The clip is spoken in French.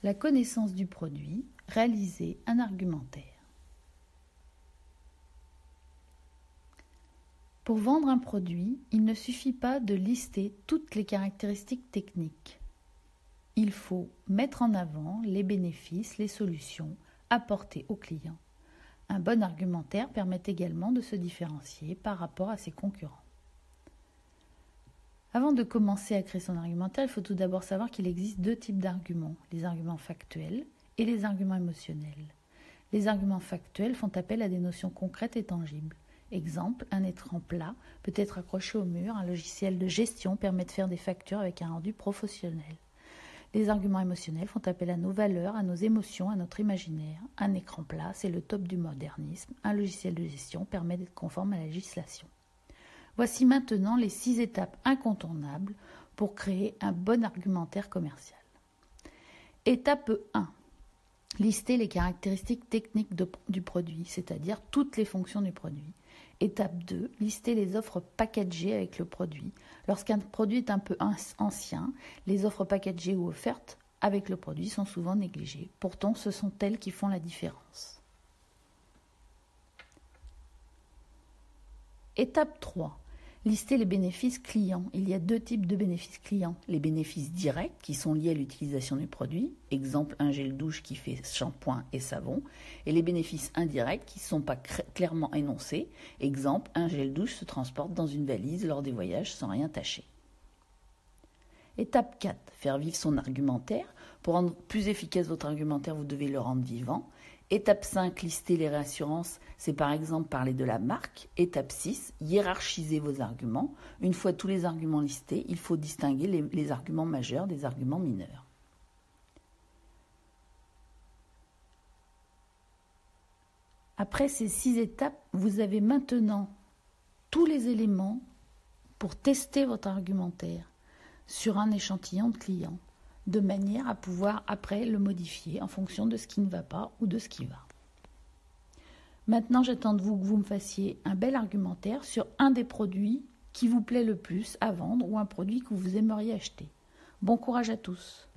la connaissance du produit, réaliser un argumentaire. Pour vendre un produit, il ne suffit pas de lister toutes les caractéristiques techniques. Il faut mettre en avant les bénéfices, les solutions apportées au client. Un bon argumentaire permet également de se différencier par rapport à ses concurrents. Avant de commencer à créer son argumentaire, il faut tout d'abord savoir qu'il existe deux types d'arguments, les arguments factuels et les arguments émotionnels. Les arguments factuels font appel à des notions concrètes et tangibles. Exemple, un écran plat peut être accroché au mur, un logiciel de gestion permet de faire des factures avec un rendu professionnel. Les arguments émotionnels font appel à nos valeurs, à nos émotions, à notre imaginaire. Un écran plat, c'est le top du modernisme. Un logiciel de gestion permet d'être conforme à la législation. Voici maintenant les 6 étapes incontournables pour créer un bon argumentaire commercial. Étape 1. Lister les caractéristiques techniques du produit, c'est-à-dire toutes les fonctions du produit. Étape 2. Lister les offres packagées avec le produit. Lorsqu'un produit est un peu ancien, les offres packagées ou offertes avec le produit sont souvent négligées. Pourtant, ce sont elles qui font la différence. Étape 3. Lister les bénéfices clients. Il y a 2 types de bénéfices clients. Les bénéfices directs qui sont liés à l'utilisation du produit, exemple un gel douche qui fait shampoing et savon, et les bénéfices indirects qui ne sont pas clairement énoncés, exemple un gel douche se transporte dans une valise lors des voyages sans rien tâcher. Étape 4. Faire vivre son argumentaire. Pour rendre plus efficace votre argumentaire, vous devez le rendre vivant. Étape 5, lister les réassurances, c'est par exemple parler de la marque. Étape 6, hiérarchiser vos arguments. Une fois tous les arguments listés, il faut distinguer les arguments majeurs des arguments mineurs. Après ces 6 étapes, vous avez maintenant tous les éléments pour tester votre argumentaire sur un échantillon de clients, de manière à pouvoir après le modifier en fonction de ce qui ne va pas ou de ce qui va. Maintenant, j'attends de vous que vous me fassiez un bel argumentaire sur un des produits qui vous plaît le plus à vendre ou un produit que vous aimeriez acheter. Bon courage à tous!